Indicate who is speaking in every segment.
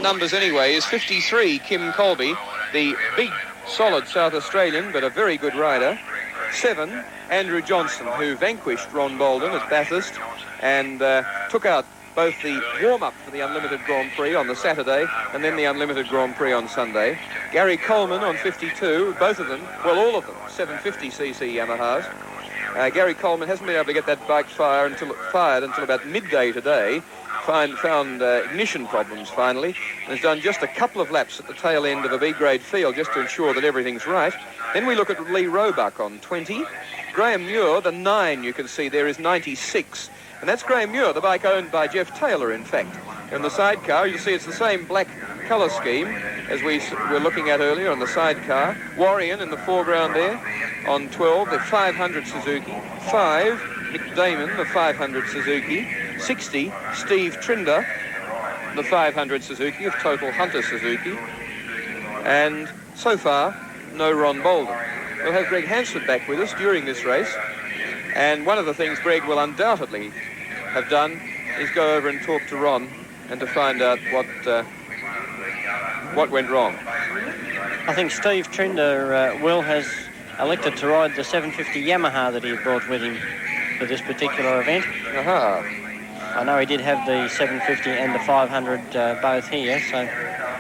Speaker 1: numbers anyway, is 53, Kim Colby, the big, solid South Australian, but a very good rider. 7, Andrew Johnson, who vanquished Ron Bolden at Bathurst and took out both the warm-up for the Unlimited Grand Prix on the Saturday and then the Unlimited Grand Prix on Sunday. Gary Coleman on 52, both of them, well, all of them, 750cc Yamahas. Gary Coleman hasn't been able to get that bike fired until about midday today. Found ignition problems finally, and has done just a couple of laps at the tail end of a B-grade field just to ensure that everything's right. Then we look at Lee Roebuck on 20. Graham Muir, the 9 you can see there, is 96. And that's Graham Muir, the bike owned by Jeff Taylor, in fact. In the sidecar, you'll see it's the same black colour scheme as we were looking at earlier on the sidecar. Warrior in the foreground there on 12, the 500 Suzuki. 5, Nick Damon, the 500 Suzuki. 60, Steve Trinder, the 500 Suzuki of Total Hunter Suzuki. And so far, no Ron Bolden. We'll have Greg Hansford back with us during this race. And one of the things Greg will undoubtedly have done is go over and talk to Ron and to find out what went wrong.
Speaker 2: I think Steve Trinder, Will, has elected to ride the 750 Yamaha that he brought with him for this particular event.
Speaker 1: Aha.
Speaker 2: I know he did have the 750 and the 500 both here, so...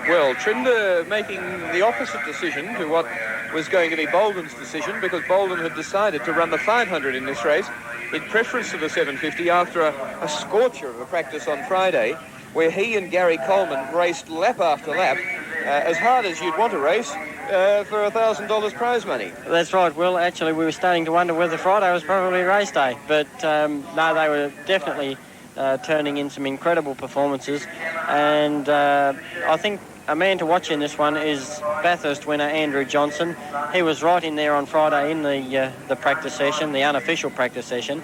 Speaker 1: Well, Trinder making the opposite decision to what was going to be Bolden's decision, because Bolden had decided to run the 500 in this race in preference to the 750 after a scorcher of a practice on Friday, where he and Gary Coleman raced lap after lap, as hard as you'd want to race, for $1,000 prize money.
Speaker 2: That's right, Will. Actually, we were starting to wonder whether Friday was probably race day, but no, they were definitely turning in some incredible performances, and I think a man to watch in this one is Bathurst winner Andrew Johnson. He was right in there on Friday in the practice session, the unofficial practice session,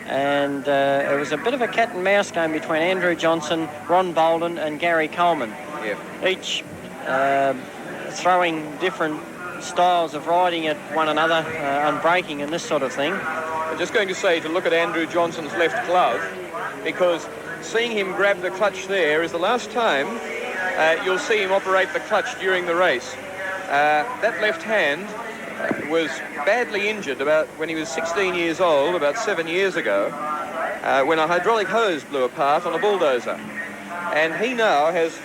Speaker 2: and it was a bit of a cat and mouse game between Andrew Johnson, Ron Bolden and Gary Coleman.
Speaker 1: Yeah.
Speaker 2: Each throwing different styles of riding at one another, unbreaking and this sort of thing.
Speaker 1: I'm just going to say to look at Andrew Johnson's left glove, because seeing him grab the clutch there is the last time you'll see him operate the clutch during the race. That left hand was badly injured about when he was 16 years old, about 7 years ago, when a hydraulic hose blew apart on a bulldozer. And he now has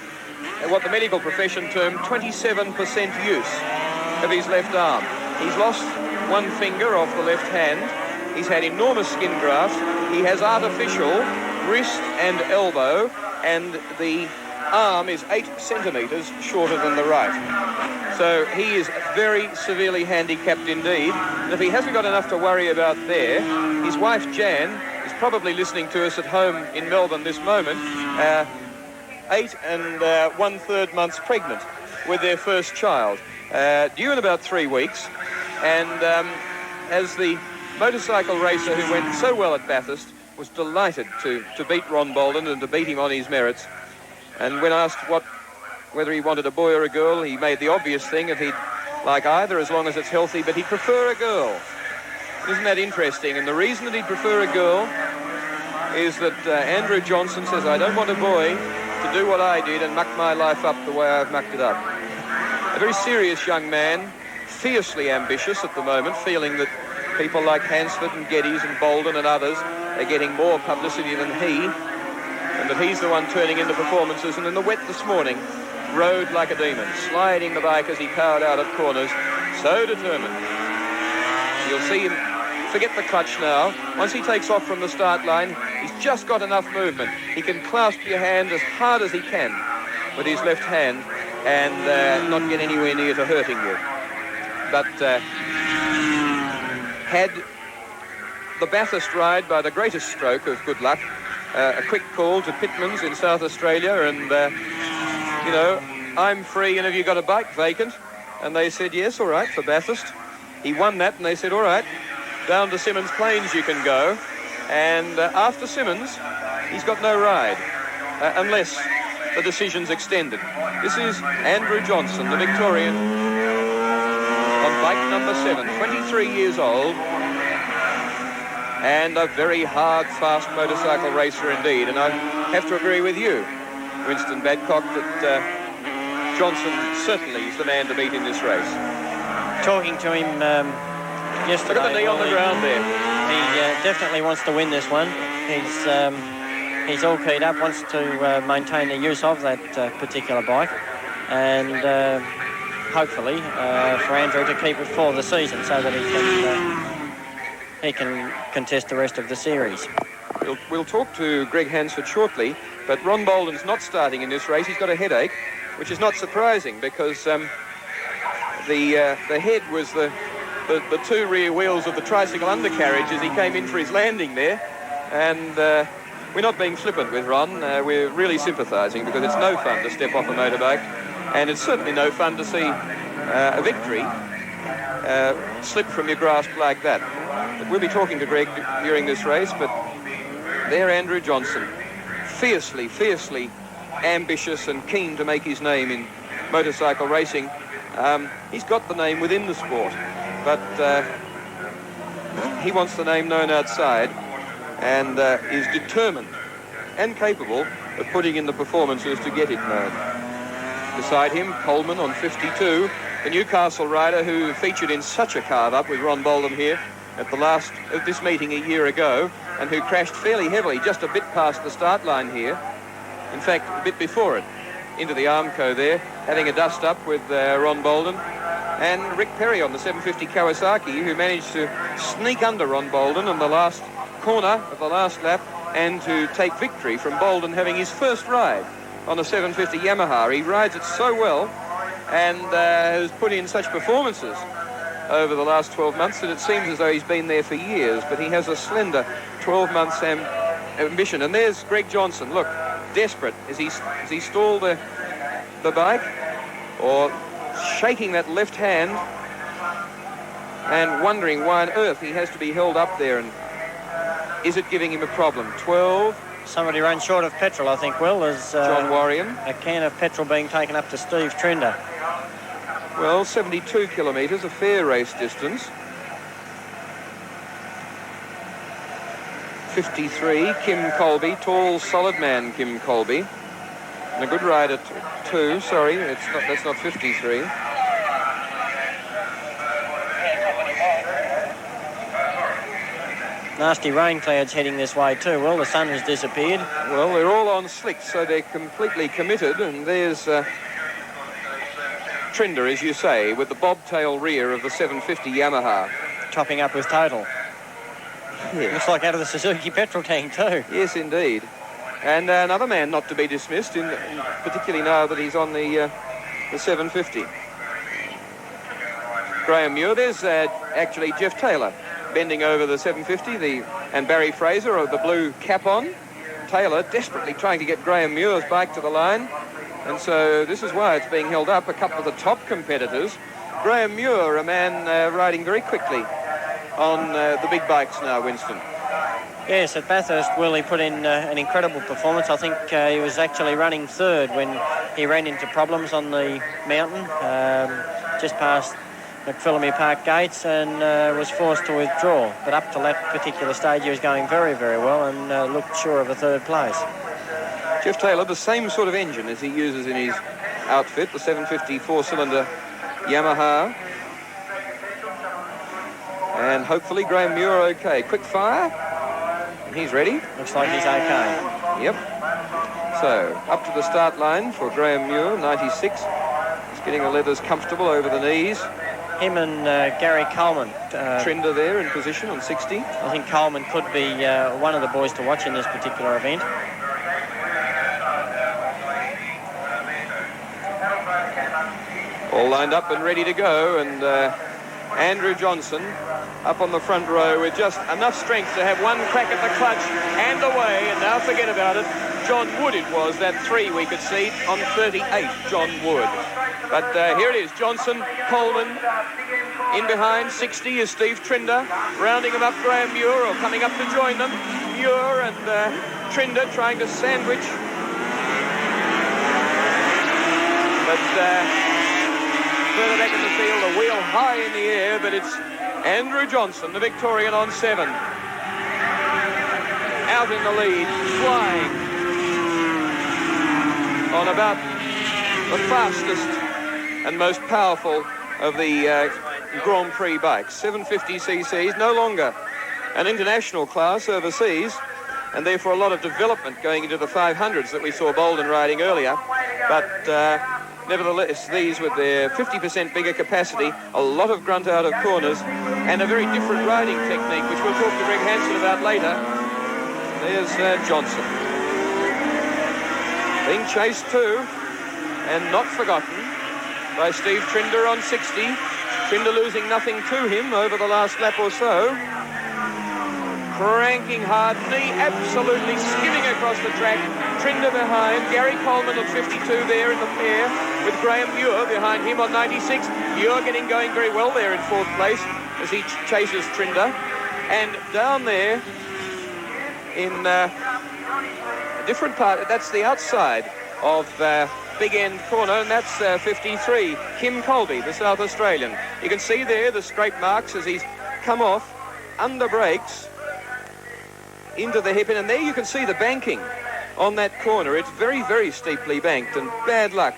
Speaker 1: what the medical profession term 27% use of his left arm. He's lost one finger off the left hand. He's had enormous skin graft. He has artificial wrist and elbow, and the arm is 8 centimetres shorter than the right. So he is very severely handicapped indeed. And if he hasn't got enough to worry about there, his wife Jan is probably listening to us at home in Melbourne this moment, 8 1/3 months pregnant with their first child, due in about 3 weeks. And as the motorcycle racer who went so well at Bathurst was delighted to beat Ron Bolden and to beat him on his merits. And when asked whether he wanted a boy or a girl, he made the obvious thing that he'd like either as long as it's healthy, but he'd prefer a girl. Isn't that interesting? And the reason that he'd prefer a girl is that Andrew Johnson says, I don't want a boy to do what I did and muck my life up the way I've mucked it up. A very serious young man, fiercely ambitious at the moment, feeling that people like Hansford and Geddes and Bolden and others are getting more publicity than he, and that he's the one turning in the performances. And in the wet this morning, rode like a demon, sliding the bike as he powered out at corners, so determined. You'll see him forget the clutch now. Once he takes off from the start line, he's just got enough movement. He can clasp your hand as hard as he can with his left hand and not get anywhere near to hurting you. But had the Bathurst ride by the greatest stroke of good luck, a quick call to Pitmans in South Australia, and you know, I'm free and have you got a bike vacant? And they said yes, all right, for Bathurst. He won that and they said all right, down to Symons Plains you can go. And after Symons, he's got no ride unless the decision's extended. This is Andrew Johnson, the Victorian, on bike number 7, 23 years old, and a very hard, fast motorcycle racer indeed. And I have to agree with you, Winston Badcock, that Johnson certainly is the man to beat in this race.
Speaker 2: Talking to him yesterday.
Speaker 1: Look at the knee on the ground there.
Speaker 2: He definitely wants to win this one. He's all keyed up, wants to maintain the use of that particular bike, and hopefully for Andrew to keep it for the season so that he can contest the rest of the series.
Speaker 1: We'll talk to Greg Hansford shortly, but Ron Bolden's not starting in this race. He's got a headache, which is not surprising because the head was the two rear wheels of the tricycle undercarriage as he came in for his landing there. And we're not being flippant with Ron. We're really sympathising because it's no fun to step off a motorbike, and it's certainly no fun to see a victory slip from your grasp like that. But we'll be talking to Greg during this race, but there Andrew Johnson, fiercely ambitious and keen to make his name in motorcycle racing. He's got the name within the sport, but he wants the name known outside, and is determined and capable of putting in the performances to get it known. Beside him, Coleman on 52, the Newcastle rider who featured in such a carve-up with Ron Bolden here at this meeting a year ago, and who crashed fairly heavily just a bit past the start line here. In fact, a bit before it, into the Armco there, having a dust-up with Ron Bolden. And Rick Perry on the 750 Kawasaki, who managed to sneak under Ron Bolden in the last corner of the last lap and to take victory from Bolden having his first ride on the 750 Yamaha. He rides it so well and has put in such performances over the last 12 months that it seems as though he's been there for years, but he has a slender 12 months ambition. And there's Greg Johnson, look, desperate. Has he stalled the bike, or shaking that left hand and wondering why on earth he has to be held up there, and is it giving him a problem? 12.
Speaker 2: Somebody ran short of petrol, I think, Will. There's
Speaker 1: John Warrion.
Speaker 2: A can of petrol being taken up to Steve Trinder.
Speaker 1: Well, 72 kilometres, a fair race distance. 53, Kim Colby, tall, solid man, Kim Colby. And a good rider, too. Sorry, that's not 53.
Speaker 2: Nasty rain clouds heading this way too. Well, the sun has disappeared.
Speaker 1: Well, they're all on slicks, so they're completely committed. And there's Trinder, as you say, with the bobtail rear of the 750 Yamaha.
Speaker 2: Topping up with total.
Speaker 1: Yeah.
Speaker 2: Looks like out of the Suzuki petrol tank too.
Speaker 1: Yes, indeed. And another man not to be dismissed, particularly now that he's on the 750. Graham Muir. There's actually Jeff Taylor bending over the 750, and Barry Fraser of the blue cap on. Taylor desperately trying to get Graham Muir's bike to the line, and so this is why it's being held up. A couple of the top competitors. Graham Muir, a man riding very quickly on the big bikes now, Winston.
Speaker 2: Yes, at Bathurst, Will, he put in an incredible performance. I think he was actually running third when he ran into problems on the mountain, just past McPhillamy Park gates, and was forced to withdraw. But up to that particular stage, he was going very, very well and looked sure of a third place.
Speaker 1: Jeff Taylor, the same sort of engine as he uses in his outfit, the 750 four-cylinder Yamaha. And hopefully Graham Muir okay. Quick fire. And he's ready.
Speaker 2: Looks like he's okay.
Speaker 1: Yep. So, up to the start line for Graham Muir, 96. He's getting the leathers comfortable over the knees.
Speaker 2: Him and Gary Coleman.
Speaker 1: Trinder there in position on 60.
Speaker 2: I think Coleman could be one of the boys to watch in this particular event.
Speaker 1: All lined up and ready to go, and Andrew Johnson up on the front row with just enough strength to have one crack at the clutch and away, and now forget about it. John Wood it was, that 3 we could see on 38, John Wood. But here it is, Johnson, Coleman, in behind, 60 is Steve Trinder, rounding him up Graham Muir, or coming up to join them. Muir and Trinder trying to sandwich. But further back in the field, a wheel high in the air, but it's Andrew Johnson, the Victorian, on 7. Out in the lead, flying on about the fastest and most powerful of the Grand Prix bikes. 750cc's, no longer an international class overseas, and therefore a lot of development going into the 500s that we saw Bolden riding earlier. But nevertheless, these with their 50% bigger capacity, a lot of grunt out of corners, and a very different riding technique, which we'll talk to Greg Hansen about later. There's Johnson. Being chased too, and not forgotten, by Steve Trinder on 60. Trinder losing nothing to him over the last lap or so. Cranking hard, knee absolutely skimming across the track. Trinder behind, Gary Coleman on 52 there in the pair, with Graham Muir behind him on 96. Muir getting going very well there in fourth place as he chases Trinder. And down there in a different part, that's the outside of Big End corner, and that's 53, Kim Colby, the South Australian. You can see there the scrape marks as he's come off under brakes into the hairpin, and there you can see the banking on that corner. It's very, very steeply banked, and bad luck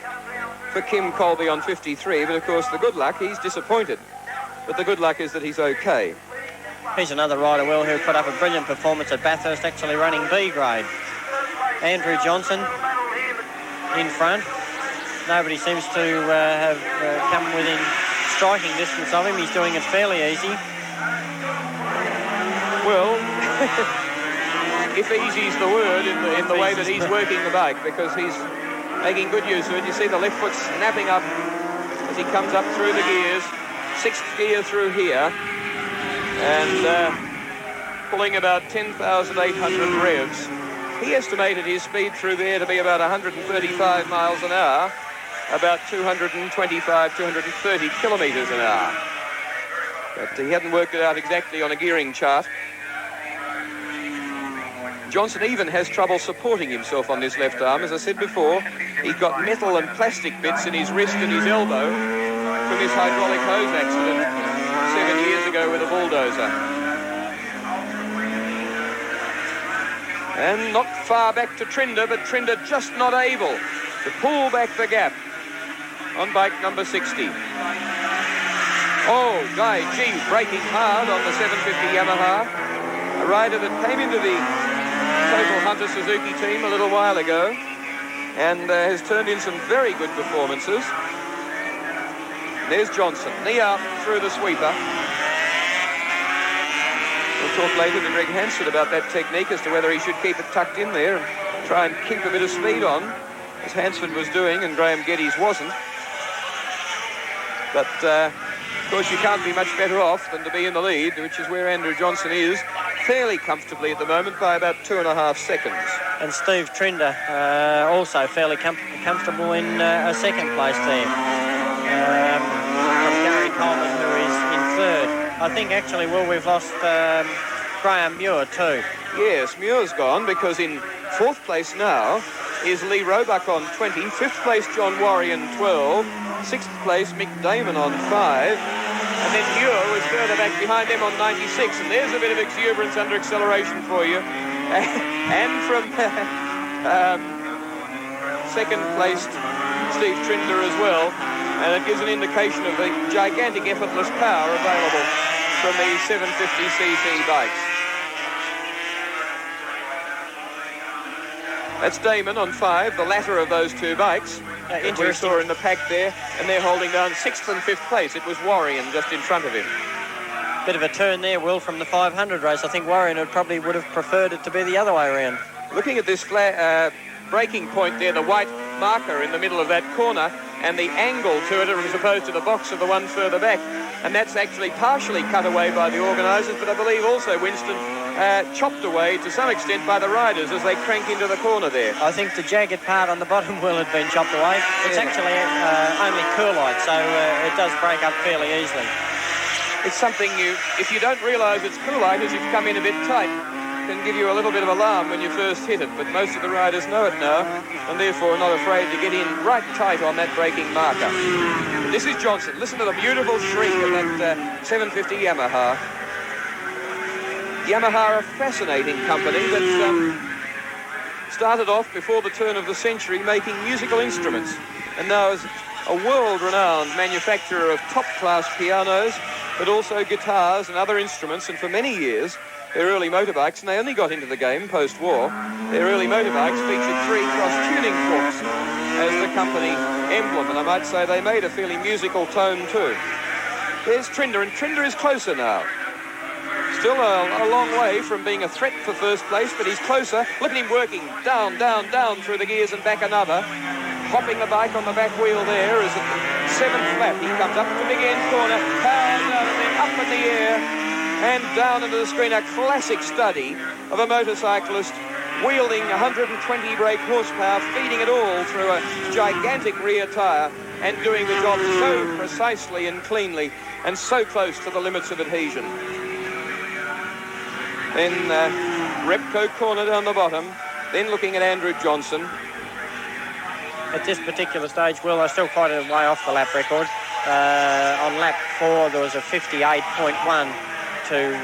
Speaker 1: for Kim Colby on 53, but of course the good luck, he's disappointed, but the good luck is that he's okay.
Speaker 2: Here's another rider, Will, who put up a brilliant performance at Bathurst, actually running B grade. Andrew Johnson in front. Nobody seems to have come within striking distance of him. He's doing it fairly easy.
Speaker 1: Well, if easy's the word in the way that he's working the bike, because he's making good use of it. You see the left foot snapping up as he comes up through the gears. Sixth gear through here, and pulling about 10,800 revs. He estimated his speed through there to be about 135 miles an hour, about 225, 230 kilometres an hour. But he hadn't worked it out exactly on a gearing chart. Johnson even has trouble supporting himself on this left arm. As I said before, he's got metal and plastic bits in his wrist and his elbow from his hydraulic hose accident 7 years ago with a bulldozer. And not far back to Trinder, but Trinder just not able to pull back the gap on bike number 60. Oh, Guy G braking hard on the 750 Yamaha. A rider that came into the Total Hunter Suzuki team a little while ago and has turned in some very good performances. There's Johnson, knee out through the sweeper. We'll talk later to Greg Hansen about that technique as to whether he should keep it tucked in there and try and keep a bit of speed on, as Hansford was doing and Graham Geddes wasn't. But, of course, you can't be much better off than to be in the lead, which is where Andrew Johnson is, fairly comfortably at the moment by about 2.5 seconds.
Speaker 2: And Steve Trinder also fairly comfortable in a second place there. From Gary Coleman, who is in third. I think actually, Will, we've lost Graham Muir too.
Speaker 1: Yes, Muir's gone because in fourth place now is Lee Roebuck on 20, fifth place John Warrion 12, sixth place Mick Damon on 5, and then Muir was further back behind them on 96, and there's a bit of exuberance under acceleration for you. And from second placed Steve Trinder as well, and it gives an indication of the gigantic effortless power available from the 750cc bikes. That's Damon on 5, the latter of those two bikes. We saw in the pack there, and they're holding down 6th and 5th place. It was Warrion just in front of him.
Speaker 2: Bit of a turn there, Will, from the 500 race. I think Warrion would have preferred it to be the other way around.
Speaker 1: Looking at this braking point there, the white marker in the middle of that corner, and the angle to it as opposed to the box of the one further back. And that's actually partially cut away by the organisers, but I believe also, Winston, chopped away to some extent by the riders as they crank into the corner there.
Speaker 2: I think the jagged part on the bottom wheel had been chopped away. It's actually only coolite, so it does break up fairly easily.
Speaker 1: It's something if you don't realise it's coolite as you've come in a bit tight, can give you a little bit of alarm when you first hit it, but most of the riders know it now and therefore are not afraid to get in right tight on that braking marker. This is Johnson. Listen to the beautiful shriek of that 750 Yamaha. Yamaha are a fascinating company that started off before the turn of the century making musical instruments. and now is a world-renowned manufacturer of top-class pianos, but also guitars and other instruments. And for many years, their early motorbikes, and they only got into the game post-war, their early motorbikes featured 3 cross-tuning forks as the company emblem, and I might say they made a fairly musical tone too. There's Trinder, and Trinder is closer now. Still a long way from being a threat for first place, but he's closer. Look at him working. Down, down, down through the gears and back another. Hopping the bike on the back wheel there as at the 7th lap. He comes up to the big end corner, power down and then up in the air and down into the screen. A classic study of a motorcyclist wielding 120 brake horsepower, feeding it all through a gigantic rear tyre and doing the job so precisely and cleanly and so close to the limits of adhesion. Then Repco corner down the bottom. Then looking at Andrew Johnson.
Speaker 2: At this particular stage, Will, they're still quite a way off the lap record. On lap 4, there was a 58.1 to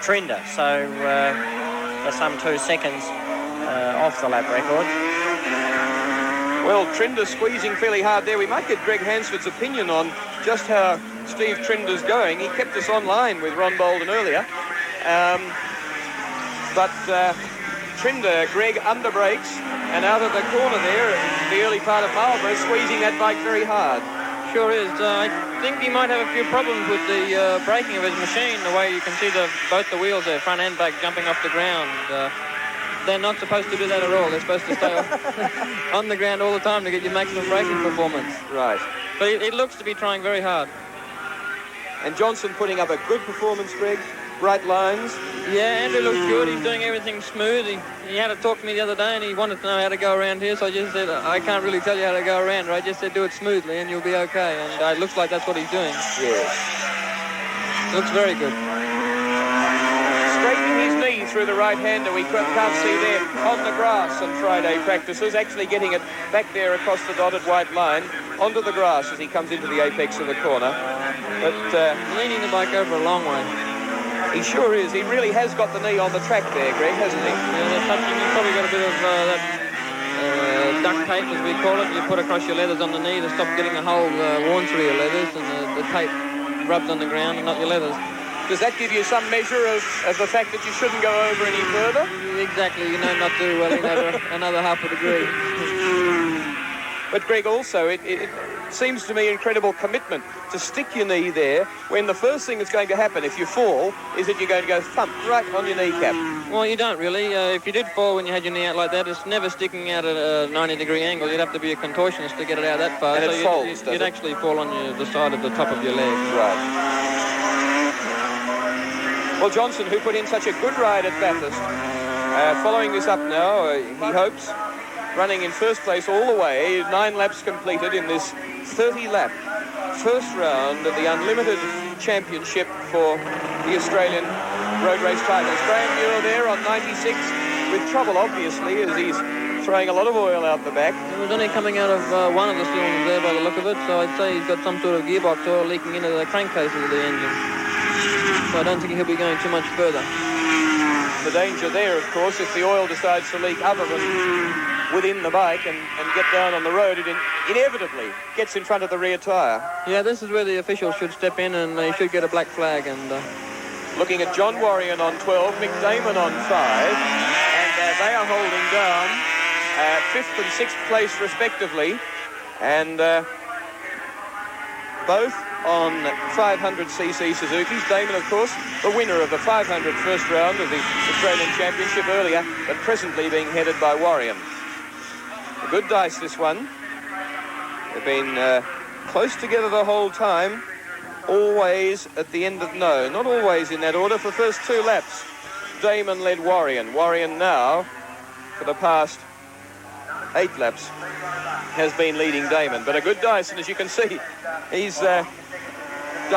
Speaker 2: Trinder. So they're some 2 seconds off the lap record.
Speaker 1: Well, Trinder squeezing fairly hard there. We might get Greg Hansford's opinion on just how Steve Trinder's going. He kept us online with Ron Bolden earlier. But Trinder, Greg under brakes and out of the corner there in the early part of Marlborough, squeezing that bike very hard.
Speaker 3: Sure is. I think he might have a few problems with the braking of his machine, the way you can see both the wheels there, front and back, jumping off the ground. They're not supposed to do that at all. They're supposed to stay on the ground all the time to get your maximum braking performance.
Speaker 1: Right.
Speaker 3: But it looks to be trying very hard.
Speaker 1: And Johnson putting up a good performance, Greg. Bright lines.
Speaker 3: Yeah, Andrew looks good. He's doing everything smooth. He had to talk to me the other day and he wanted to know how to go around here, so I just said, I can't really tell you how to go around. I just said, do it smoothly and you'll be okay. And it looks like that's what he's doing.
Speaker 1: Yes.
Speaker 3: Looks very good.
Speaker 1: Straightening his knee through the right-hander, we can't see there on the grass on Friday practices, actually getting it back there across the dotted white line onto the grass as he comes into the apex of the corner. But
Speaker 3: leaning the bike over a long way.
Speaker 1: He sure is. He really has got the knee on the track there, Greg, hasn't he?
Speaker 3: Yeah, they're touching. You've probably got a bit of that duct tape, as we call it. You put across your leathers on the knee to stop getting a hole worn through your leathers, and the tape rubs on the ground and not your leathers.
Speaker 1: Does that give you some measure of the fact that you shouldn't go over any further?
Speaker 3: Exactly. You know not to lean over another half a degree.
Speaker 1: But, Greg, also, it seems to me incredible commitment to stick your knee there when the first thing that's going to happen if you fall is that you're going to go thump right on your kneecap.
Speaker 3: Well, you don't really. If you did fall when you had your knee out like that, it's never sticking out at a 90-degree angle. You'd have to be a contortionist to get it out that far.
Speaker 1: And it folds,
Speaker 3: you'd actually fall on the side of the top of your leg.
Speaker 1: Right. Well, Johnson, who put in such a good ride at Bathurst, following this up now, he hopes, running in first place all the way, 9 laps completed in this 30-lap first round of the Unlimited Championship for the Australian road race titles. Graham Muir there on 96 with trouble, obviously, as he's throwing a lot of oil out the back.
Speaker 3: It was only coming out of one of the cylinders there by the look of it, so I'd say he's got some sort of gearbox oil leaking into the crankcases of the engine. So I don't think he'll be going too much further.
Speaker 1: The danger there, of course, if the oil decides to leak other than within the bike and get down on the road, it inevitably gets in front of the rear tyre.
Speaker 3: Yeah, this is where the officials should step in and they should get a black flag. And
Speaker 1: looking at John Warrion on 12, Mick Damon on 5, and they are holding down 5th and 6th place respectively, and both on 500cc Suzukis. Damon, of course, the winner of the 500 first round of the Australian Championship earlier, but presently being headed by Warrion. A good dice, this one. They've been close together the whole time, always at the end of not always in that order. For the first 2 laps, Damon led Warrion. Warrion now, for the past 8 laps, has been leading Damon. But a good dice, and as you can see, he's done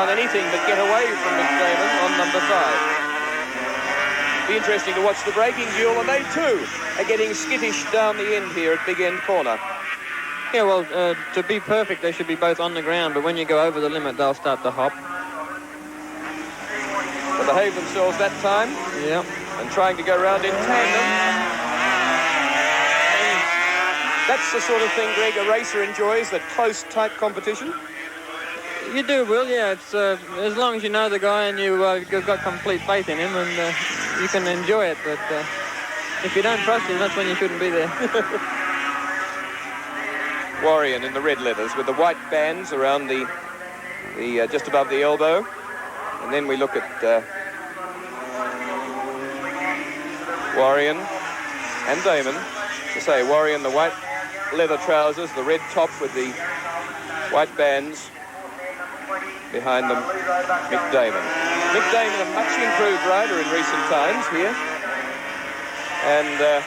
Speaker 1: anything but get away from Mick Damon on number 5. Be interesting to watch the braking duel, and they too are getting skittish down the end here at Big End Corner.
Speaker 3: Yeah, well, to be perfect, they should be both on the ground, but when you go over the limit, they'll start to hop.
Speaker 1: They behaved themselves that time.
Speaker 3: Yeah.
Speaker 1: And trying to go round in tandem. That's the sort of thing, Greg, a racer enjoys, that close, tight competition?
Speaker 3: You do, Will, yeah. It's as long as you know the guy and you've got complete faith in him, and you can enjoy it. But if you don't trust him, that's when you shouldn't be there.
Speaker 1: Warrior in the red leathers with the white bands around the just above the elbow. And then we look at Warrior and Damon. To say, Warrior in the white leather trousers, the red top with the white bands. Behind them, Mick Damon. Mick Damon, a much improved rider in recent times here. And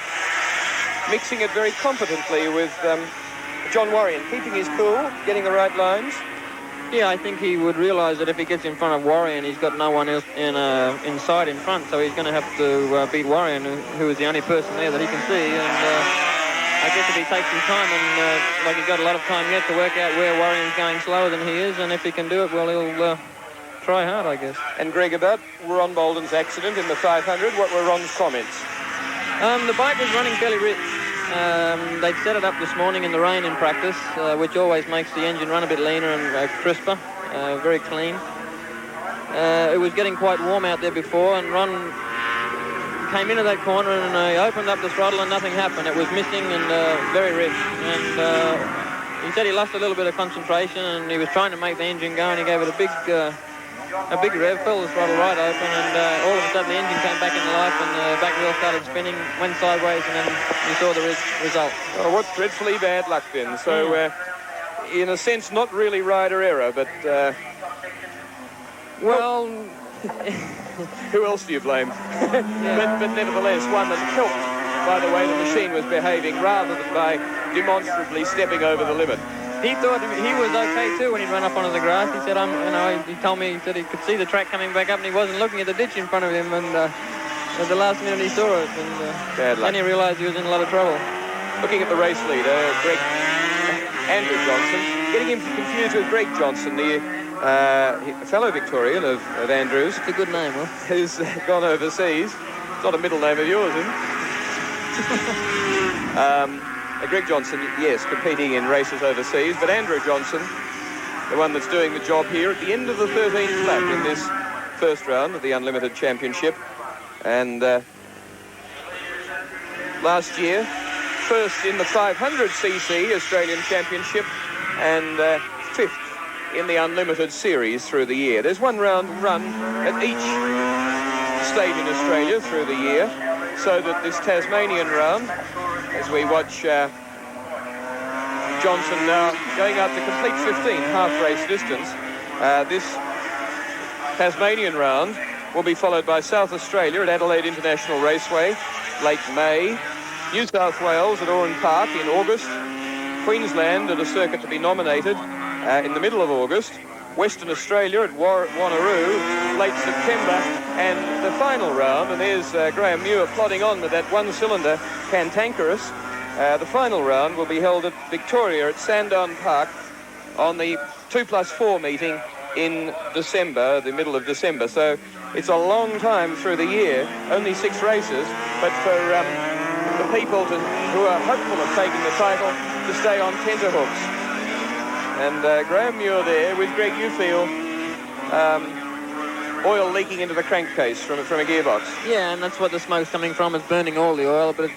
Speaker 1: mixing it very competently with John Warrior, keeping his cool, getting the right lines.
Speaker 3: Yeah, I think he would realise that if he gets in front of Warrior, he's got no one else inside in front, so he's going to have to beat Warrior, who is the only person there that he can see. And I guess if he takes his time, and like he's got a lot of time yet to work out where Warrior's going slower than he is, and if he can do it, well, he'll try hard, I guess.
Speaker 1: And Greg, about Ron Bolden's accident in the 500, what were Ron's comments?
Speaker 3: The bike was running fairly rich. They'd set it up this morning in the rain in practice, which always makes the engine run a bit leaner and crisper, very clean. It was getting quite warm out there before, and Ron came into that corner and opened up the throttle and nothing happened. It was missing and very rich. And he said he lost a little bit of concentration, and he was trying to make the engine go, and he gave it a big rev, filled the throttle right open, and all of a sudden the engine came back into life, and the back wheel started spinning, went sideways, and then you saw the result.
Speaker 1: Oh, what dreadfully bad luck then. So in a sense, not really rider error, but
Speaker 3: well,
Speaker 1: who else do you blame? But nevertheless, one that helped by the way the machine was behaving rather than by demonstrably stepping over the limit.
Speaker 3: He thought he was okay too when he ran up onto the grass. He said, he told me, he said he could see the track coming back up, and he wasn't looking at the ditch in front of him, and at the last minute he saw it, and then he realised he was in a lot of trouble.
Speaker 1: Looking at the race leader, Andrew Johnson, getting him confused with Greg Johnson, the fellow Victorian of Andrews.
Speaker 3: It's a good name, Will.
Speaker 1: Who's gone overseas. It's not a middle name of yours, is it? Greg Johnson, yes, competing in races overseas, but Andrew Johnson, the one that's doing the job here at the end of the 13th lap in this first round of the Unlimited Championship. And last year, first in the 500cc Australian Championship and fifth in the Unlimited Series through the year. There's one round run at each state in Australia through the year, so that this Tasmanian round, as we watch Johnson now going out to complete 15 half-race distance, this Tasmanian round will be followed by South Australia at Adelaide International Raceway, late May, New South Wales at Oran Park in August, Queensland at a circuit to be nominated in the middle of August, Western Australia at Wanneroo, late September, and the final round, and there's Graham Muir plodding on with that one-cylinder Cantankerous. The final round will be held at Victoria at Sandown Park on the 2+4 meeting in December, the middle of December. So it's a long time through the year, only 6 races, but for the people who are hopeful of taking the title to stay on tenterhooks. And Graham Muir there with Greg Ufield, oil leaking into the crankcase from a gearbox.
Speaker 3: Yeah, and that's what the smoke's coming from. It's burning all the oil, but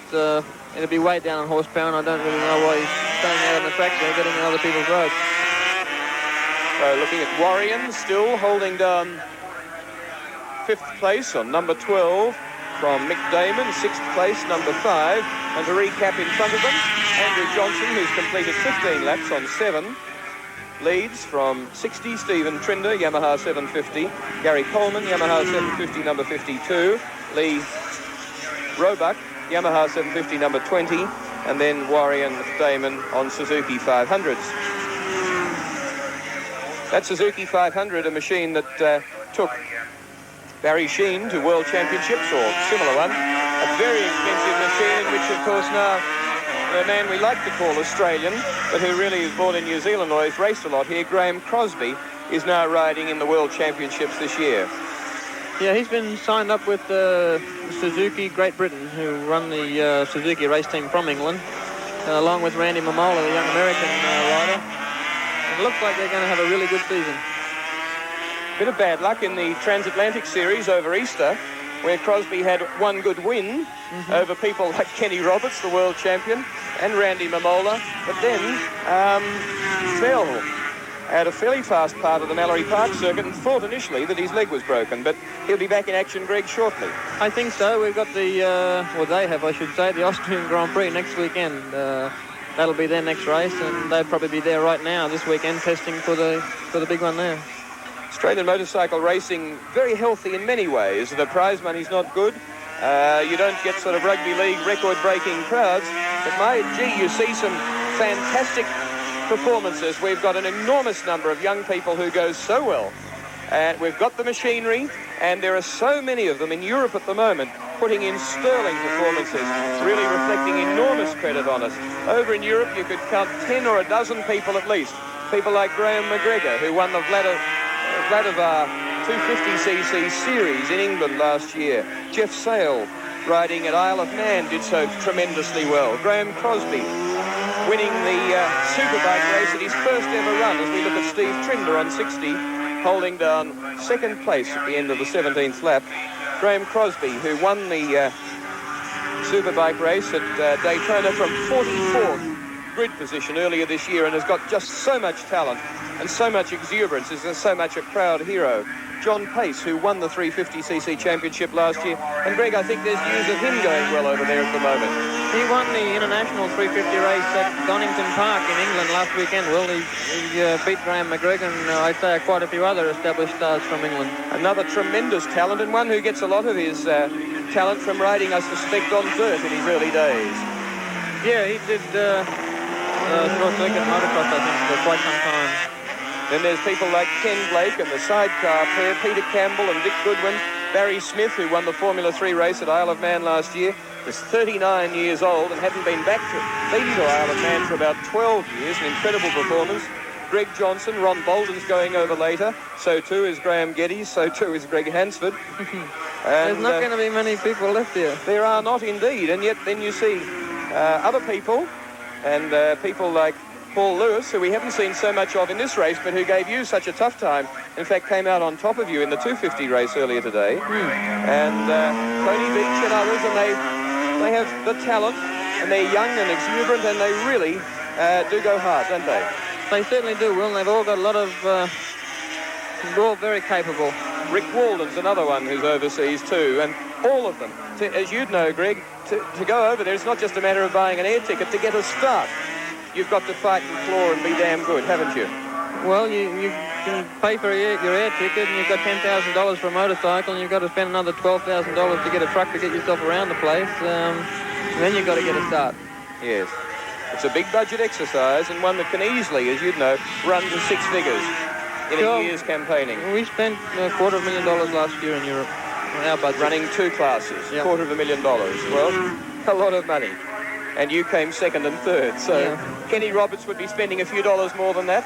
Speaker 3: it'll be way down on horsepower, and I don't really know why he's staying out on the track there, getting in other people's roads.
Speaker 1: So looking at Warrior still holding down 5th place on number 12 from Mick Damon, 6th place, number 5. And to recap in front of them, Andrew Johnson, who's completed 15 laps on 7. Leads from 60, Stephen Trinder, Yamaha 750. Gary Coleman, Yamaha 750, number 52. Lee Roebuck, Yamaha 750, number 20. And then Warrior Damon on Suzuki 500s. That Suzuki 500, a machine that took Barry Sheen to World Championships, or similar one. A very expensive machine, which of course now a man we like to call Australian, but who really is born in New Zealand or has raced a lot here, Graham Crosby, is now riding in the World Championships this year.
Speaker 3: Yeah, he's been signed up with Suzuki Great Britain, who run the Suzuki race team from England. along with Randy Mamola, the young American rider. It looks like they're going to have a really good season.
Speaker 1: Bit of bad luck in the Transatlantic Series over Easter, where Crosby had one good win over people like Kenny Roberts, the world champion, and Randy Mamola, but then fell at a fairly fast part of the Mallory Park circuit and thought initially that his leg was broken, but he'll be back in action, Greg, shortly.
Speaker 3: I think so. We've got the, they have, I should say, the Austrian Grand Prix next weekend. That'll be their next race, and they'll probably be there right now this weekend testing for the big one there.
Speaker 1: Australian motorcycle racing, very healthy in many ways. The prize money's not good. You don't get sort of rugby league record-breaking crowds, but you see some fantastic performances. We've got an enormous number of young people who go so well. And we've got the machinery, and there are so many of them in Europe at the moment putting in sterling performances, really reflecting enormous credit on us. Over in Europe, you could count 10 or a dozen people at least. People like Graham McGregor, who won the Vladivar 250cc series in England last year. Jeff Sale, riding at Isle of Man, did so tremendously well. Graham Crosby, winning the Superbike race at his first ever run, as we look at Steve Trinder on 60, holding down second place at the end of the 17th lap. Graham Crosby, who won the Superbike race at Daytona from 44th grid position earlier this year, and has got just so much talent and so much exuberance, is so much a crowd hero. John Pace, who won the 350cc championship last year, and Greg, I think there's news of him going well over there at the moment.
Speaker 3: He won the International 350 race at Donington Park in England last weekend. Well, he beat Graham McGregor and I'd say quite a few other established stars from England. Another
Speaker 1: tremendous talent, and one who gets a lot of his talent from riding, I suspect, on dirt in his early days.
Speaker 3: Yeah, he did short circuit motocross, I think, for quite some time.
Speaker 1: Then there's people like Ken Blake and the sidecar pair, Peter Campbell and Dick Goodwin. Barry Smith, who won the Formula 3 race at Isle of Man last year, was 39 years old and hadn't been been to Isle of Man for about 12 years, an incredible performance. Greg Johnson, Ron Bolden's going over later. So too is Graham Geddes, so too is Greg Hansford.
Speaker 3: There's not going to be many people left here.
Speaker 1: There are not indeed, and yet then you see other people, and people like Paul Lewis, who we haven't seen so much of in this race, but who gave you such a tough time. In fact, came out on top of you in the 250 race earlier today. And Tony Beach and others, and they have the talent, and they're young and exuberant, and they really do go hard, don't they?
Speaker 3: They certainly do, Will. They've all got a lot of... they're all very capable.
Speaker 1: Rick Walden's another one who's overseas too, and all of them. As you'd know, Greg, to go over there, it's not just a matter of buying an air ticket. To get a start, you've got to fight and claw and be damn good, haven't you?
Speaker 3: Well, you can pay for your air ticket, and you've got $10,000 for a motorcycle, and you've got to spend another $12,000 to get a truck to get yourself around the place. And then you've got to get a start.
Speaker 1: Yes. It's a big budget exercise, and one that can easily, as you'd know, run to six figures in a year's campaigning.
Speaker 3: We spent $250,000 last year in Europe. Our budget.
Speaker 1: Running two classes,
Speaker 3: yep.
Speaker 1: $250,000. Well, a lot of money. And you came second and third, so yeah. Kenny Roberts would be spending a few dollars more than that.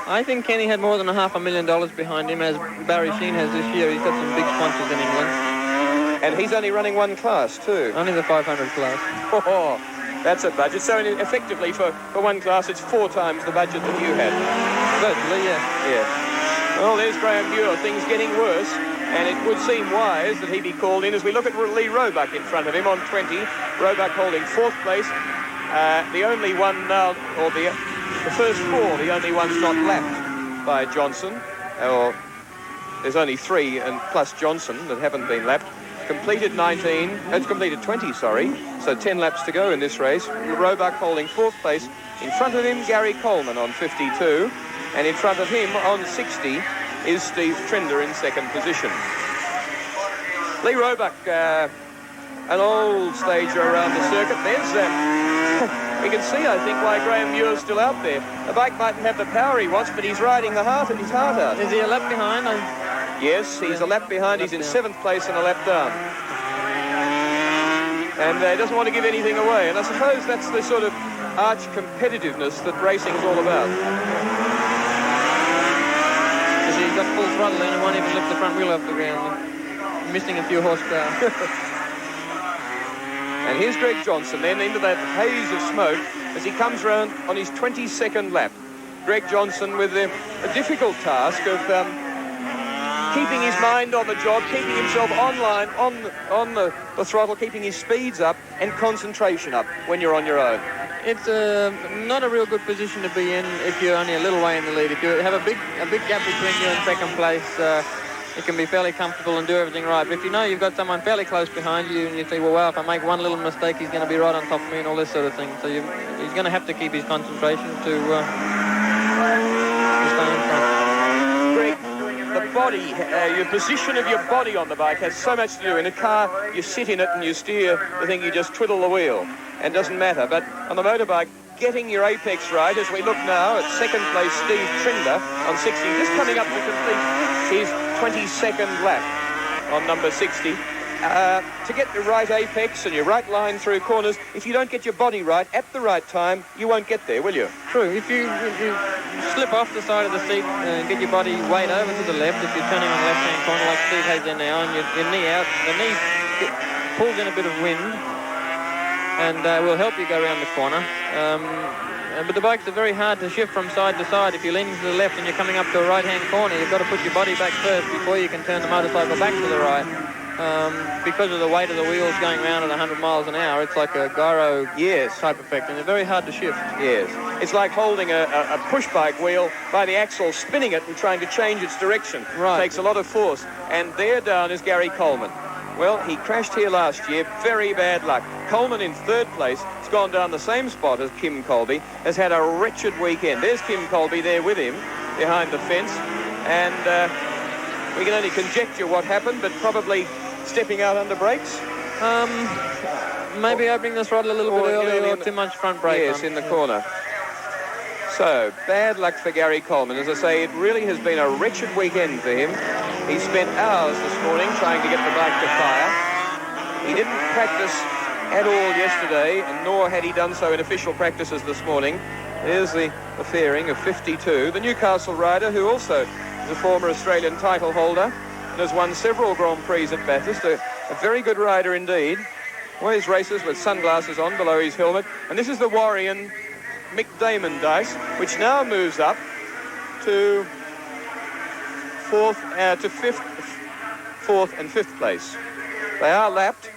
Speaker 3: I think Kenny had more than $500,000 behind him, as Barry Sheen has this year. He's got some big sponsors in England.
Speaker 1: And he's only running one class, too.
Speaker 3: Only the 500 class.
Speaker 1: Oh, that's a budget. So effectively, for one class, it's 4 times the budget that you had.
Speaker 3: Virtually, yeah.
Speaker 1: Yeah. Well, there's Graham Muir. Things getting worse. And it would seem wise that he be called in as we look at Lee Roebuck in front of him on 20. Roebuck holding 4th place. The only one now, or the first 4, the only ones not lapped by Johnson. Or there's only 3 and plus Johnson that haven't been lapped. Completed 20, sorry. So 10 laps to go in this race. Roebuck holding 4th place. In front of him, Gary Coleman on 52. And in front of him on 60 is Steve Trinder in 2nd position. Lee Roebuck, an old stager around the circuit. There's, we can see, I think, why Graham Muir's still out there. The bike mightn't have the power he wants, but he's riding his heart out.
Speaker 3: Is he a lap behind?
Speaker 1: Yes, he's a lap behind. He's in 7th place and a lap down. And he doesn't want to give anything away. And I suppose that's the sort of arch competitiveness that racing's all about.
Speaker 3: He's got full throttle in and won't even lift the front wheel off the ground. Missing a few horsepower.
Speaker 1: And here's Greg Johnson then into that haze of smoke as he comes round on his 22nd lap. Greg Johnson with a difficult task of keeping his mind on the job, keeping himself online, on the throttle, keeping his speeds up and concentration up when you're on your own.
Speaker 3: It's not a real good position to be in if you're only a little way in the lead. If you have a big gap between you and second place, you can be fairly comfortable and do everything right. But if you know you've got someone fairly close behind you and you think, well, wow, if I make one little mistake, he's going to be right on top of me and all this sort of thing. So he's going to have to keep his concentration to stay in front.
Speaker 1: Greg, the body, your position of your body on the bike has so much to do. In a car, you sit in it and you steer the thing, you just twiddle the wheel. And doesn't matter. But on the motorbike, getting your apex right, as we look now at second place Steve Trinder on 60, just coming up to complete his 22nd lap on number 60. To get the right apex and your right line through corners, if you don't get your body right at the right time, you won't get there, will you?
Speaker 3: True. If you slip off the side of the seat and get your body weight over to the left, if you're turning on the left-hand corner like Steve has there now, and your knee out, the knee pulls in a bit of wind, and will help you go around the corner. But the bikes are very hard to shift from side to side. If you're leaning to the left and you're coming up to a right-hand corner, you've got to put your body back first before you can turn the motorcycle back to the right. Because of the weight of the wheels going around at 100 miles an hour, it's like a gyro type effect, and they're very hard to shift.
Speaker 1: Yes. It's like holding a push bike wheel by the axle, spinning it and trying to change its direction.
Speaker 3: Right.
Speaker 1: It takes a lot of force. And there down is Gary Coleman. Well, he crashed here last year. Very bad luck. Coleman in third place has gone down the same spot as Kim Colby, has had a wretched weekend. There's Kim Colby there with him behind the fence. And we can only conjecture what happened, but probably stepping out under brakes.
Speaker 3: Maybe opening the throttle a little bit early or too much front brake.
Speaker 1: Yes, in the corner. So, bad luck for Gary Coleman. As I say, it really has been a wretched weekend for him. He spent hours this morning trying to get the bike to fire. He didn't practice at all yesterday, and nor had he done so in official practices this morning. There's the fairing of 52. The Newcastle rider, who also is a former Australian title holder and has won several Grand Prix at Bathurst. A very good rider indeed. Always races with sunglasses on below his helmet. And this is the Warrior Mick Damon dice, which now moves up to fourth and fifth place. They are lapped,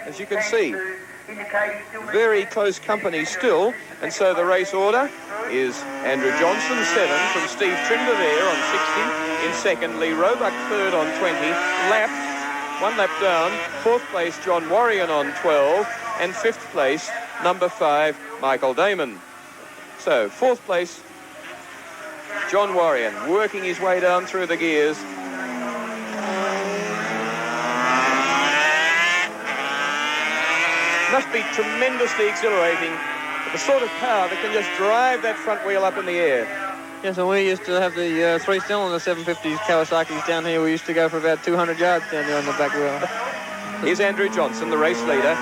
Speaker 1: as you can see. Very close company still, and so the race order is Andrew Johnson 7 from Steve Trinder there on 60. In second, Lee Roebuck third on 20. Lapped, one lap down. Fourth place, John Warrior on 12. And fifth place, number 5, Michael Damon. So, fourth place, John Warrior, working his way down through the gears. Must be tremendously exhilarating, the sort of power that can just drive that front wheel up in the air.
Speaker 3: Yes, and we used to have the three-cylinder 750s Kawasaki's down here. We used to go for about 200 yards down there on the back wheel.
Speaker 1: Here's Andrew Johnson, the race leader.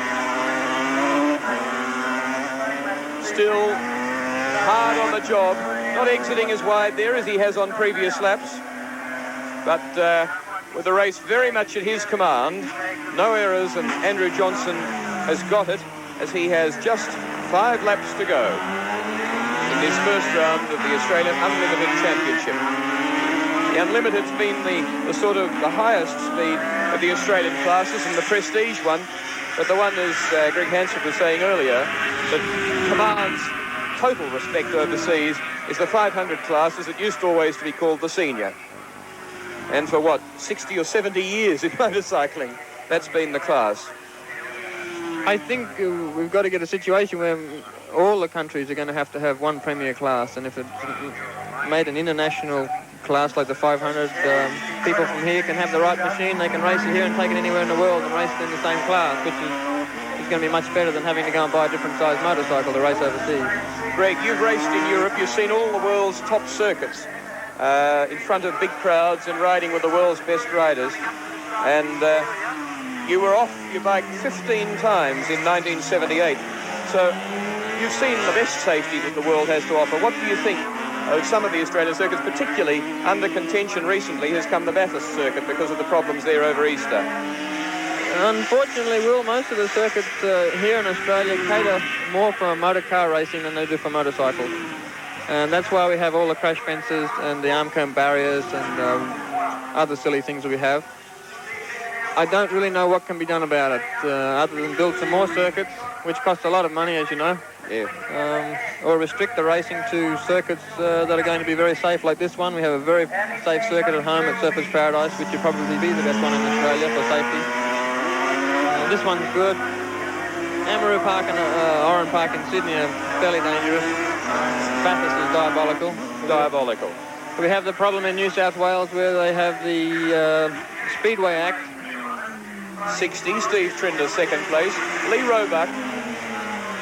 Speaker 1: Still hard on the job, not exiting as wide there as he has on previous laps, but with the race very much at his command. No errors, and Andrew Johnson has got it as he has just 5 laps to go in this first round of the Australian Unlimited Championship. The Unlimited's been the sort of the highest speed of the Australian classes and the prestige one, but the one, as Greg Hansford was saying earlier, that commands total respect overseas is the 500 class, as it used to always to be called the senior. And for 60 or 70 years in motorcycling, that's been the class.
Speaker 3: I think we've got to get a situation where all the countries are going to have one premier class, and if it's made an international class like the 500, people from here can have the right machine, they can race it here and take it anywhere in the world and race it in the same class, which is going to be much better than having to go and buy a different size motorcycle to race overseas.
Speaker 1: Greg, you've raced in Europe, you've seen all the world's top circuits in front of big crowds and riding with the world's best riders, and you were off your bike 15 times in 1978, so you've seen the best safety that the world has to offer. What do you think of some of the Australian circuits, particularly under contention recently has come the Bathurst circuit because of the problems there over Easter?
Speaker 3: Unfortunately, Will, most of the circuits here in Australia cater more for motor car racing than they do for motorcycles. And that's why we have all the crash fences and the arm cone barriers and other silly things that we have. I don't really know what can be done about it, other than build some more circuits, which cost a lot of money, as you know.
Speaker 1: Yeah.
Speaker 3: Or restrict the racing to circuits that are going to be very safe, like this one. We have a very safe circuit at home at Surfers Paradise, which would probably be the best one in Australia for safety. This one's good. Amaroo Park and Oran Park in Sydney are fairly dangerous. Bathurst is diabolical.
Speaker 1: Diabolical.
Speaker 3: We have the problem in New South Wales where they have the Speedway Act.
Speaker 1: 60, Steve Trinder second place. Lee Roebuck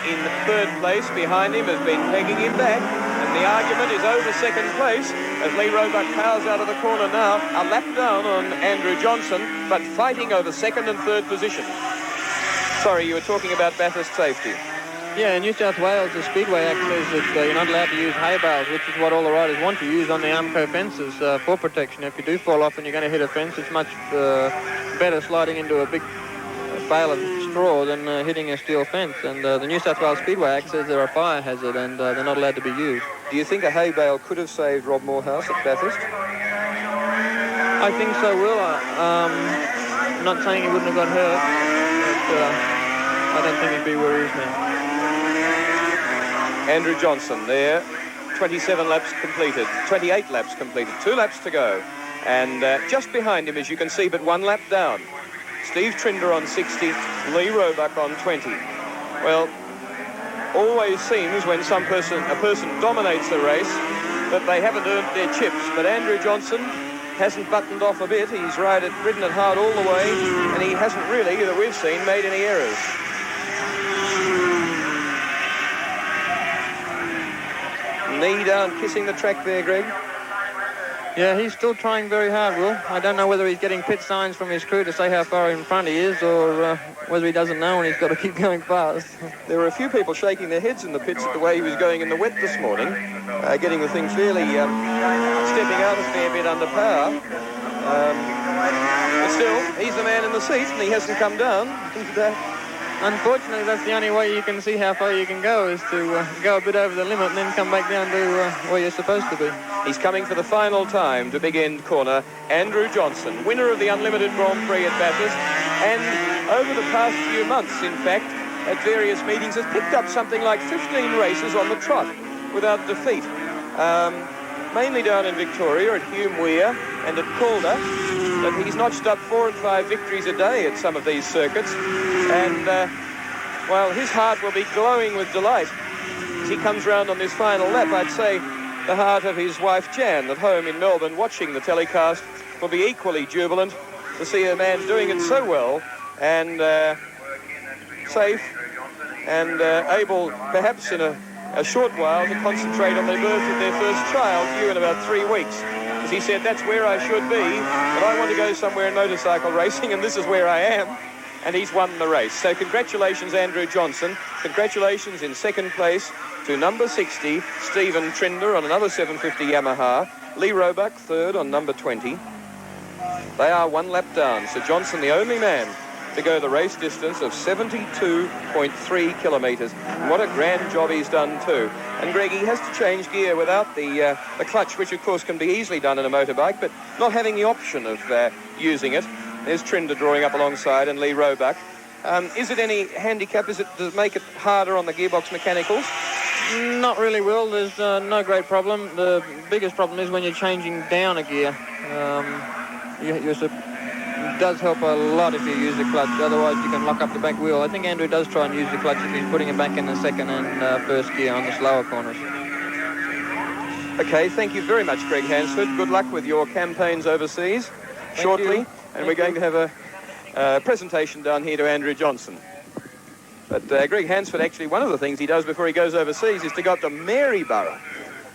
Speaker 1: in third place. Behind him has been pegging him back, and the argument is over second place as Lee Roebuck powers out of the corner now, a lap down on Andrew Johnson, but fighting over second and third position. Sorry, you were talking about Bathurst safety.
Speaker 3: Yeah, in New South Wales, the Speedway Act says that you're not allowed to use hay bales, which is what all the riders want to use on the Armco fences for protection. If you do fall off and you're going to hit a fence, it's much better sliding into a big bale of straw than hitting a steel fence. And the New South Wales Speedway Act says they're a fire hazard and they're not allowed to be used.
Speaker 1: Do you think a hay bale could have saved Rob Morehouse at Bathurst?
Speaker 3: I think so, Will. I'm not saying he wouldn't have got hurt, but I don't think he'd be where he is now.
Speaker 1: Andrew Johnson there, 27 laps completed, 28 laps completed, 2 laps to go. And just behind him, as you can see, but 1 lap down, Steve Trinder on 60, Lee Roebuck on 20. Well, always seems when a person dominates the race that they haven't earned their chips. But Andrew Johnson hasn't buttoned off a bit. He's ridden it hard all the way, and he hasn't really, that we've seen, made any errors. Knee down, kissing the track there, Greg.
Speaker 3: Yeah, he's still trying very hard, Will. I don't know whether he's getting pit signs from his crew to say how far in front he is, or whether he doesn't know and he's got to keep going fast.
Speaker 1: There were a few people shaking their heads in the pits at the way he was going in the wet this morning, getting the thing fairly, stepping out a fair bit under power. But still, he's the man in the seat and he hasn't come down.
Speaker 3: Unfortunately, that's the only way you can see how far you can go, is to go a bit over the limit and then come back down to where you're supposed to be.
Speaker 1: He's coming for the final time to big end corner. Andrew Johnson, winner of the Unlimited Grand Prix at Bathurst, and over the past few months, in fact, at various meetings, has picked up something like 15 races on the trot without defeat. Mainly down in Victoria at Hume Weir and at Calder, but he's notched up 4 and 5 victories a day at some of these circuits, and well, his heart will be glowing with delight as he comes round on this final lap. I'd say the heart of his wife Jan at home in Melbourne watching the telecast will be equally jubilant to see a man doing it so well and safe and able perhaps in a short while to concentrate on the birth of their first child due in about 3 weeks. As he said, that's where I should be, but I want to go somewhere in motorcycle racing, and this is where I am. And he's won the race. So congratulations, Andrew Johnson. Congratulations in second place to number 60, Stephen Trinder on another 750 Yamaha. Lee Roebuck, third on number 20. They are 1 lap down. So Johnson, the only man to go the race distance of 72.3 kilometres. What a grand job he's done too. And Greg, he has to change gear without the clutch, which of course can be easily done in a motorbike, but not having the option of using it. There's Trinder drawing up alongside and Lee Roebuck. Is it any handicap? Does it make it harder on the gearbox mechanicals?
Speaker 3: Not really, Will. There's no great problem. The biggest problem is when you're changing down a gear. It does help a lot if you use the clutch. Otherwise, you can lock up the back wheel. I think Andrew does try and use the clutch if he's putting it back in the second and first gear on the slower corners.
Speaker 1: Okay, thank you very much, Greg Hansford. Good luck with your campaigns overseas shortly. And we're going to have a presentation down here to Andrew Johnson. But Greg Hansford, actually, one of the things he does before he goes overseas is to go up to Maryborough.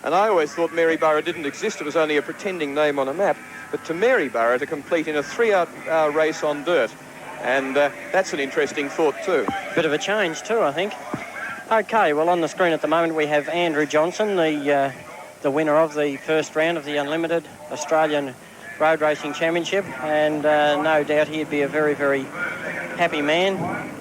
Speaker 1: And I always thought Maryborough didn't exist. It was only a pretending name on a map. But to Maryborough to complete in a 3-hour race on dirt. And that's an interesting thought too.
Speaker 2: Bit of a change too, I think. Okay, well, on the screen at the moment we have Andrew Johnson, the winner of the first round of the Unlimited Australian Road Racing Championship, and no doubt he'd be a very, very happy man.